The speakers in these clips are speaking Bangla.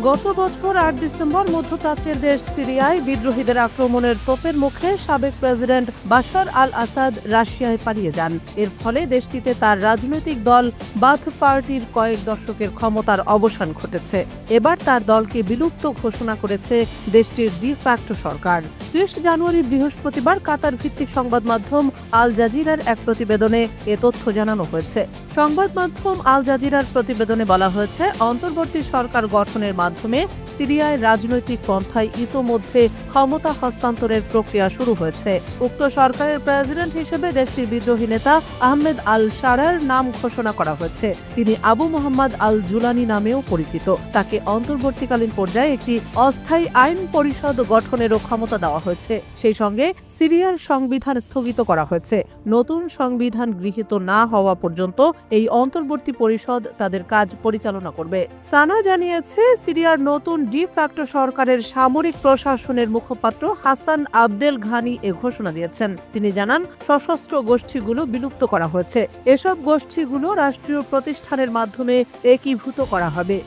গত বছর ৮ ডিসেম্বর মধ্যপ্রাচ্যের দেশ সিরিয়ায় বিদ্রোহীদের আক্রমণের তোপের মুখে সাবেক প্রেসিডেন্ট বাশার আল আসাদ রাশিয়ায় পালিয়ে যান। এর ফলে দেশটিতে তার রাজনৈতিক দল বাথ পার্টির কয়েক দশকের ক্ষমতার অবসান ঘটেছে। এবার তার দলকে বিলুপ্ত ঘোষণা করেছে দেশটির ডি ফ্যাক্টো সরকার। ৩০ জানুয়ারি বৃহস্পতিবার কাতার ভিত্তিক সংবাদ মাধ্যম আল জাজিরার এক প্রতিবেদনে এ তথ্য জানানো হয়েছে। সংবাদ মাধ্যম আল জাজিরার প্রতিবেদনে বলা হয়েছে, অন্তর্বর্তী সরকার গঠনের মাধ্যমে সিরিয়ায় রাজনৈতিক পন্থায় ইতোমধ্যে ক্ষমতা হস্তান্তরের প্রক্রিয়া শুরু হয়েছে। উক্ত সরকারের প্রেসিডেন্ট হিসেবে দেশটির বিদ্রোহী নেতা আহমেদ আল শারার নাম ঘোষণা করা হয়েছে। তিনি আবু মোহাম্মদ আল জুলানি নামেও পরিচিত। তাকে অন্তর্বর্তীকালীন পর্যায়ে একটি অস্থায়ী আইন পরিষদ গঠনেরও ক্ষমতা দেওয়া হয়েছে। সেই সঙ্গে সিরিয়ার সংবিধান স্থগিত করা হয়েছে। নতুন সংবিধান গৃহীত না হওয়া পর্যন্ত এই অন্তর্বর্তী পরিষদ তাদের কাজ পরিচালনা করবে। সানা জানিয়েছে, সিরিয়ার নতুন ডি ফ্যাক্টো সরকারের সামরিক প্রশাসনের মুখপাত্র হাসান আবদেল ঘানি এ ঘোষণা দিয়েছেন। তিনি জানান, সশস্ত্র গোষ্ঠীগুলো বিলুপ্ত করা হয়েছে। এসব গোষ্ঠীগুলো রাষ্ট্রীয় প্রতিষ্ঠানের মাধ্যমে একীভূত করা হবে।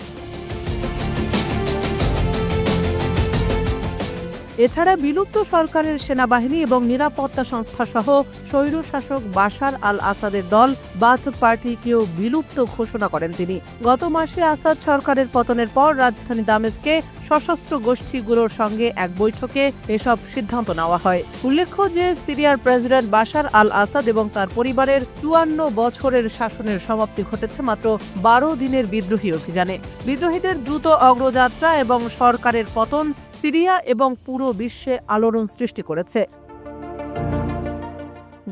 এছাড়া বিলুপ্ত সরকারের সেনাবাহিনী এবং নিরাপত্তা সংস্থা সহ স্বৈরশাসক বাশার আল আসাদের দল বাথ পার্টিকেও বিলুপ্ত ঘোষণা করেন তিনি। গত মাসে আসাদ সরকারের পতনের পর রাজধানী দামেস্কে সশস্ত্র গোষ্ঠীগুলোর সঙ্গে এক বৈঠকে এসব সিদ্ধান্ত নেওয়া হয়। উল্লেখ্য যে সিরিয়ার প্রেসিডেন্ট বাশার আল আসাদ এবং তার পরিবারের ৫৪ বছরের শাসনের সমাপ্তি ঘটেছে মাত্র ১২ দিনের বিদ্রোহী অভিযানে। বিদ্রোহীদের দ্রুত অগ্রযাত্রা এবং সরকারের পতন সিরিয়া এবং পুরো বিশ্বে আলোড়ন সৃষ্টি করেছে।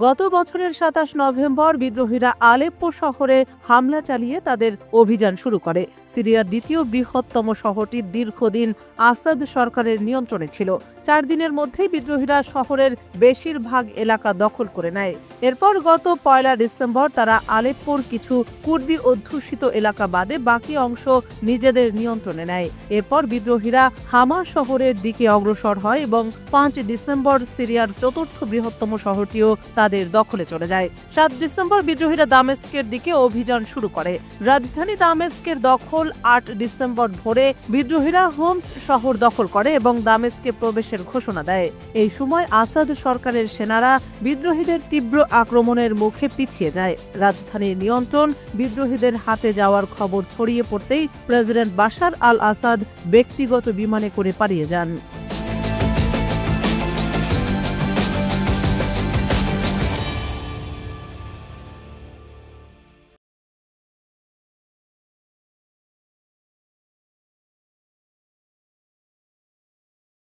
গত বছরের ২৭ নভেম্বর বিদ্রোহীরা আলেপ্পো শহরে হামলা চালিয়ে তাদের অভিযান শুরু করে। সিরিয়ার দ্বিতীয় বৃহত্তম শহরটি দীর্ঘদিন আসাদ সরকারের নিয়ন্ত্রণে ছিল। ৪ দিনের মধ্যেই বিদ্রোহীরা শহরের বেশিরভাগ এলাকা দখল করে নেয়। এরপর গত ১ ডিসেম্বর তারা আলেপ্পোর কিছু কুর্দি অধ্যুষিত এলাকা বাদে বাকি অংশ নিজেদের নিয়ন্ত্রণে নেয়। এরপর বিদ্রোহীরা হামা শহরের দিকে অগ্রসর হয় এবং ৫ ডিসেম্বর সিরিয়ার চতুর্থ বৃহত্তম শহরটিও তাদের দখলে চলে যায়। ৭ ডিসেম্বর বিদ্রোহীরা দামেস্কের দিকে অভিযান শুরু করে। রাজধানী দামেস্কের দখল ৮ ডিসেম্বর ভোরে বিদ্রোহীরা হোমস শহর দখল করে এবং দামেস্কে প্রবেশের ঘোষণা দেয়। এই সময় আসাদ সরকারের সেনারা বিদ্রোহীদের তীব্র আক্রমণের মুখে পিছিয়ে যায়। রাজধানীর নিয়ন্ত্রণ বিদ্রোহীদের হাতে যাওয়ার খবর ছড়িয়ে পড়তেই প্রেসিডেন্ট বাশার আল আসাদ ব্যক্তিগত বিমানে করে পালিয়ে যান।